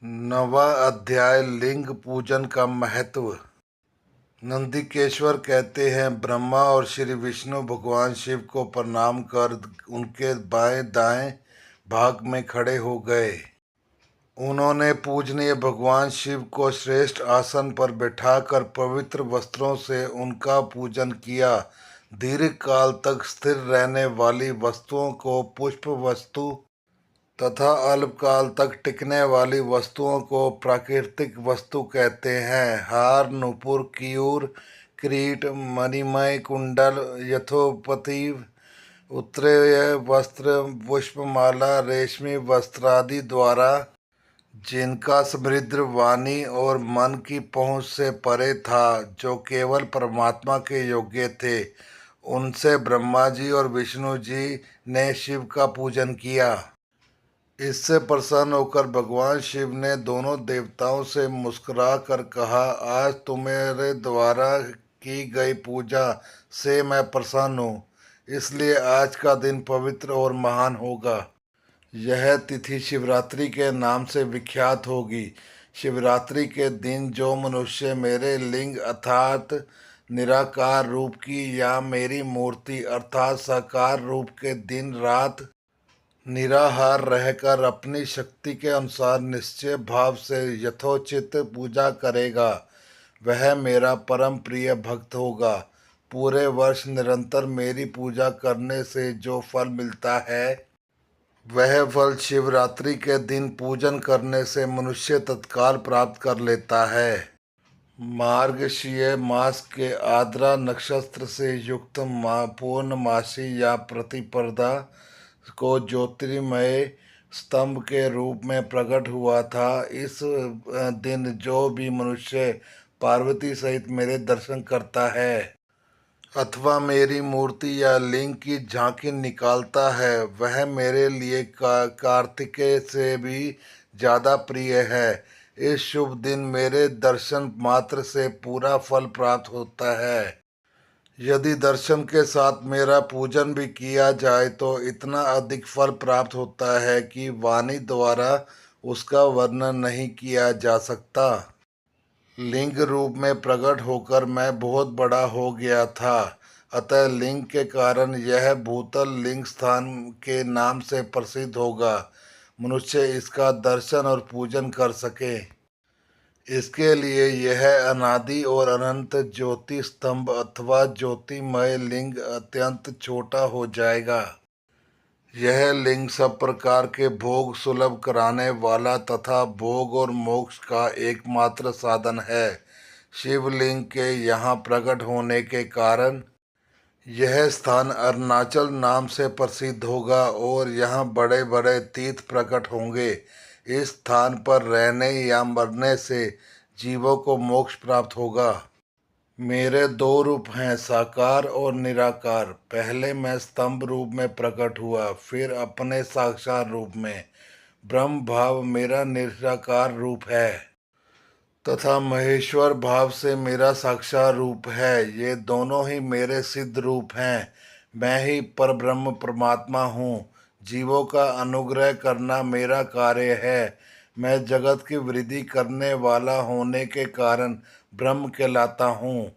नवा अध्याय लिंग पूजन का महत्व। नंदिकेश्वर कहते हैं, ब्रह्मा और श्री विष्णु भगवान शिव को प्रणाम कर उनके बाएं दाएं भाग में खड़े हो गए। उन्होंने पूजनीय भगवान शिव को श्रेष्ठ आसन पर बैठाकर पवित्र वस्त्रों से उनका पूजन किया। दीर्घ काल तक स्थिर रहने वाली वस्तुओं को पुष्प वस्तु तथा अल्पकाल तक टिकने वाली वस्तुओं को प्राकृतिक वस्तु कहते हैं। हार, नूपुर, कियूर, किरीट, मणिमय कुंडल, यथोपति उत्तरेय वस्त्र, पुष्पमाला, रेशमी वस्त्रादि द्वारा जिनका समृद्ध वाणी और मन की पहुँच से परे था, जो केवल परमात्मा के योग्य थे, उनसे ब्रह्मा जी और विष्णु जी ने शिव का पूजन किया। इससे प्रसन्न होकर भगवान शिव ने दोनों देवताओं से मुस्कुरा कर कहा, आज तुम्हारे द्वारा की गई पूजा से मैं प्रसन्न हूँ, इसलिए आज का दिन पवित्र और महान होगा। यह तिथि शिवरात्रि के नाम से विख्यात होगी। शिवरात्रि के दिन जो मनुष्य मेरे लिंग अर्थात निराकार रूप की या मेरी मूर्ति अर्थात साकार रूप के दिन रात निराहार रहकर अपनी शक्ति के अनुसार निश्चय भाव से यथोचित पूजा करेगा, वह मेरा परम प्रिय भक्त होगा। पूरे वर्ष निरंतर मेरी पूजा करने से जो फल मिलता है, वह फल शिवरात्रि के दिन पूजन करने से मनुष्य तत्काल प्राप्त कर लेता है। मार्गशीर्ष मास के आर्द्रा नक्षत्र से युक्त पूर्णमासी या प्रतिपदा को ज्योतिर्मय स्तंभ के रूप में प्रकट हुआ था। इस दिन जो भी मनुष्य पार्वती सहित मेरे दर्शन करता है अथवा मेरी मूर्ति या लिंग की झांकी निकालता है, वह मेरे लिए कार्तिकेय से भी ज़्यादा प्रिय है। इस शुभ दिन मेरे दर्शन मात्र से पूरा फल प्राप्त होता है। यदि दर्शन के साथ मेरा पूजन भी किया जाए तो इतना अधिक फल प्राप्त होता है कि वाणी द्वारा उसका वर्णन नहीं किया जा सकता। लिंग रूप में प्रकट होकर मैं बहुत बड़ा हो गया था, अतः लिंग के कारण यह भूतल लिंग स्थान के नाम से प्रसिद्ध होगा। मनुष्य इसका दर्शन और पूजन कर सके, इसके लिए यह अनादि और अनंत ज्योति स्तंभ अथवा ज्योतिमय लिंग अत्यंत छोटा हो जाएगा। यह लिंग सब प्रकार के भोग सुलभ कराने वाला तथा भोग और मोक्ष का एकमात्र साधन है। शिवलिंग के यहाँ प्रकट होने के कारण यह स्थान अरुणाचल नाम से प्रसिद्ध होगा और यहाँ बड़े बड़े तीर्थ प्रकट होंगे। इस स्थान पर रहने या मरने से जीवों को मोक्ष प्राप्त होगा। मेरे दो रूप हैं, साकार और निराकार। पहले मैं स्तंभ रूप में प्रकट हुआ, फिर अपने साक्षात रूप में। ब्रह्म भाव मेरा निराकार रूप है तथा महेश्वर भाव से मेरा साक्षात रूप है। ये दोनों ही मेरे सिद्ध रूप हैं। मैं ही परब्रह्म परमात्मा हूँ। जीवों का अनुग्रह करना मेरा कार्य है। मैं जगत की वृद्धि करने वाला होने के कारण ब्रह्म कहलाता हूँ।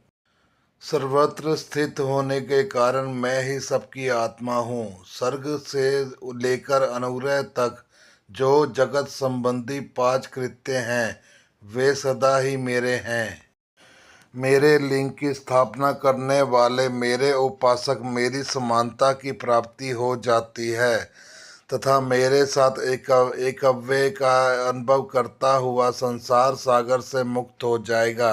सर्वत्र स्थित होने के कारण मैं ही सबकी आत्मा हूँ। स्वर्ग से लेकर अनुग्रह तक जो जगत संबंधी 5 कृत्य हैं, वे सदा ही मेरे हैं। मेरे लिंग की स्थापना करने वाले मेरे उपासक मेरी समानता की प्राप्ति हो जाती है तथा मेरे साथ एकव्य का अनुभव करता हुआ संसार सागर से मुक्त हो जाएगा।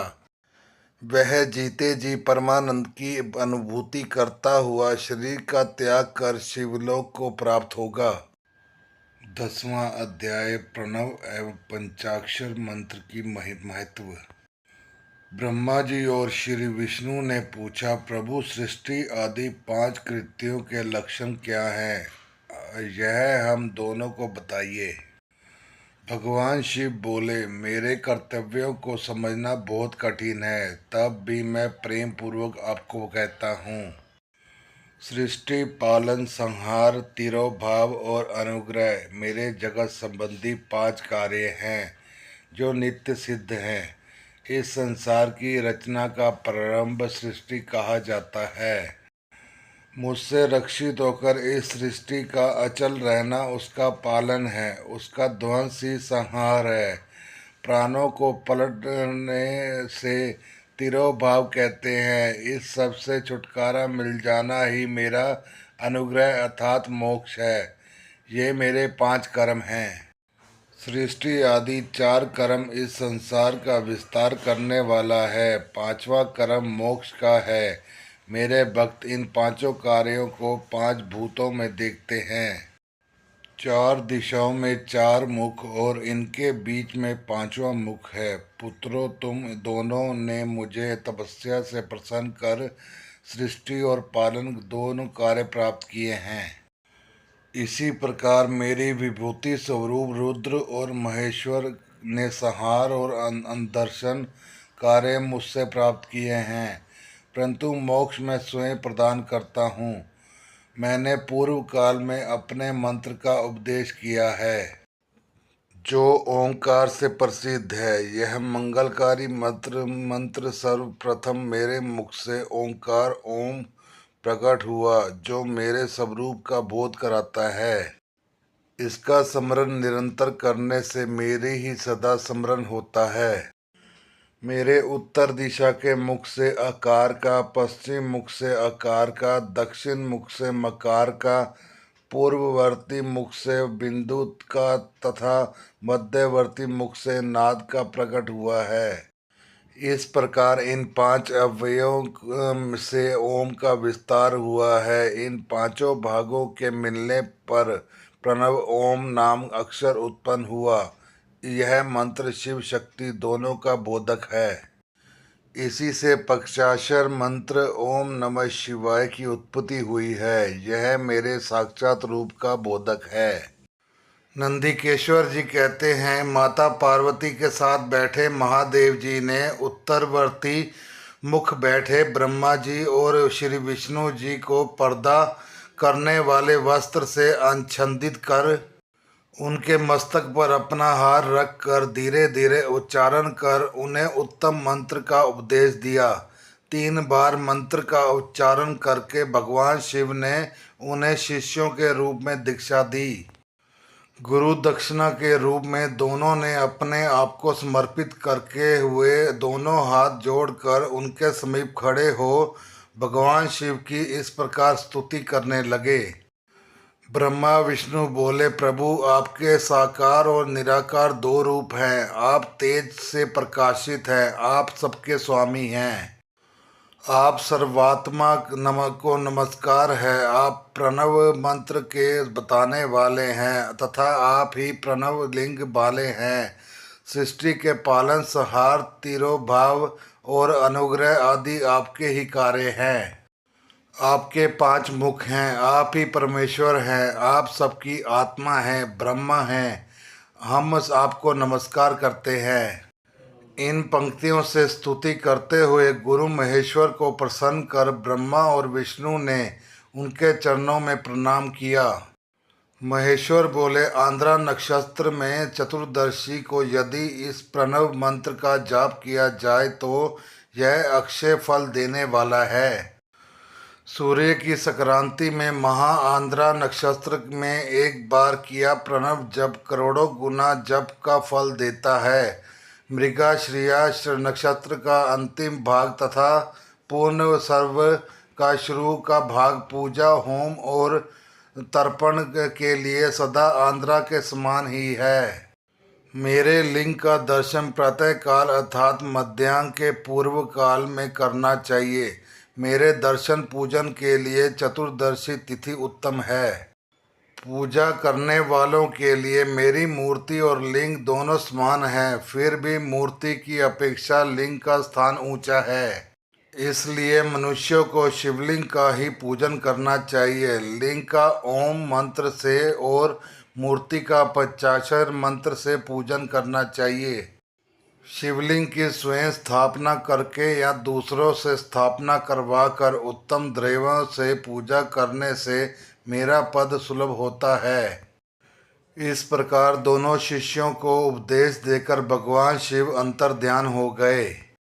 वह जीते जी परमानंद की अनुभूति करता हुआ शरीर का त्याग कर शिवलोक को प्राप्त होगा। 10वां अध्याय प्रणव एवं पंचाक्षर मंत्र की महत्व। ब्रह्मा जी और श्री विष्णु ने पूछा, प्रभु सृष्टि आदि 5 कृत्यों के लक्षण क्या हैं? यह हम दोनों को बताइए। भगवान शिव बोले, मेरे कर्तव्यों को समझना बहुत कठिन है, तब भी मैं प्रेम पूर्वक आपको कहता हूँ। सृष्टि, पालन, संहार, तिरोभाव और अनुग्रह मेरे जगत संबंधी 5 कार्य हैं। जो नित्य सिद्ध है। इस संसार की रचना का प्रारंभ सृष्टि कहा जाता है। मुझसे रक्षित होकर इस सृष्टि का अचल रहना उसका पालन है, उसका ध्वंस ही संहार है। प्राणों को पलटने से तिरोभाव कहते हैं। इस सब से छुटकारा मिल जाना ही मेरा अनुग्रह अर्थात मोक्ष है। ये मेरे 5 कर्म हैं। सृष्टि आदि 4 कर्म इस संसार का विस्तार करने वाला है। 5वां कर्म मोक्ष का है। मेरे भक्त इन 5 कार्यों को 5 भूतों में देखते हैं। 4 दिशाओं में 4 मुख और इनके बीच में 5वां मुख है। पुत्रों, तुम दोनों ने मुझे तपस्या से प्रसन्न कर सृष्टि और पालन दोनों कार्य प्राप्त किए हैं। इसी प्रकार मेरी विभूति स्वरूप रुद्र और महेश्वर ने संहार और अंदर्शन कार्य मुझसे प्राप्त किए हैं, परंतु मोक्ष मैं स्वयं प्रदान करता हूँ। मैंने पूर्व काल में अपने मंत्र का उपदेश किया है, जो ओंकार से प्रसिद्ध है। यह मंगलकारी मंत्र सर्वप्रथम मेरे मुख से ओंकार ओम प्रकट हुआ, जो मेरे स्वरूप का बोध कराता है। इसका स्मरण निरंतर करने से मेरे ही सदा स्मरण होता है। मेरे उत्तर दिशा के मुख से आकार का, पश्चिम मुख से आकार का, दक्षिण मुख से मकार का, पूर्ववर्ती मुख से बिंदु का तथा मध्यवर्ती मुख से नाद का प्रकट हुआ है। इस प्रकार इन 5 अवयवों से ओम का विस्तार हुआ है। इन 5 भागों के मिलने पर प्रणव ओम नाम अक्षर उत्पन्न हुआ। यह मंत्र शिव शक्ति दोनों का बोधक है। इसी से पक्षाक्षर मंत्र ओम नमः शिवाय की उत्पत्ति हुई है। यह मेरे साक्षात रूप का बोधक है। नंदीकेश्वर जी कहते हैं, माता पार्वती के साथ बैठे महादेव जी ने उत्तरवर्ती मुख बैठे ब्रह्मा जी और श्री विष्णु जी को पर्दा करने वाले वस्त्र से आच्छादित कर उनके मस्तक पर अपना हार रख कर धीरे धीरे उच्चारण कर उन्हें उत्तम मंत्र का उपदेश दिया। 3 बार मंत्र का उच्चारण करके भगवान शिव ने उन्हें शिष्यों के रूप में दीक्षा दी। गुरु दक्षिणा के रूप में दोनों ने अपने आप को समर्पित करके हुए दोनों हाथ जोड़कर उनके समीप खड़े हो भगवान शिव की इस प्रकार स्तुति करने लगे। ब्रह्मा विष्णु बोले, प्रभु आपके साकार और निराकार 2 रूप हैं। आप तेज से प्रकाशित हैं, आप सबके स्वामी हैं। आप सर्वात्मा को नमस्कार है। आप प्रणव मंत्र के बताने वाले हैं तथा आप ही प्रणव लिंग वाले हैं। सृष्टि के पालन, संहार, तिरोभाव और अनुग्रह आदि आपके ही कार्य हैं। आपके 5 मुख हैं। आप ही परमेश्वर हैं। आप सबकी आत्मा हैं, ब्रह्मा हैं। हम आपको नमस्कार करते हैं। इन पंक्तियों से स्तुति करते हुए गुरु महेश्वर को प्रसन्न कर ब्रह्मा और विष्णु ने उनके चरणों में प्रणाम किया। महेश्वर बोले, आंद्रा नक्षत्र में चतुर्दशी को यदि इस प्रणव मंत्र का जाप किया जाए तो यह अक्षय फल देने वाला है। सूर्य की संक्रांति में महा आंद्रा नक्षत्र में एक बार किया प्रणव जप करोड़ों गुना जप का फल देता है। मृगशिरा नक्षत्र का अंतिम भाग तथा पूर्ण सर्व का शुरू का भाग पूजा, होम और तर्पण के लिए सदा आंद्रा के समान ही है। मेरे लिंग का दर्शन प्रातः काल अर्थात मध्याह्न के पूर्व काल में करना चाहिए। मेरे दर्शन पूजन के लिए चतुर्दशी तिथि उत्तम है। पूजा करने वालों के लिए मेरी मूर्ति और लिंग दोनों समान हैं, फिर भी मूर्ति की अपेक्षा लिंग का स्थान ऊंचा है। इसलिए मनुष्यों को शिवलिंग का ही पूजन करना चाहिए। लिंग का ओम मंत्र से और मूर्ति का पंचाक्षर मंत्र से पूजन करना चाहिए। शिवलिंग की स्वयं स्थापना करके या दूसरों से स्थापना करवा कर उत्तम द्रव्यों से पूजा करने से मेरा पद सुलभ होता है। इस प्रकार दोनों शिष्यों को उपदेश देकर भगवान शिव अंतर्ध्यान हो गए।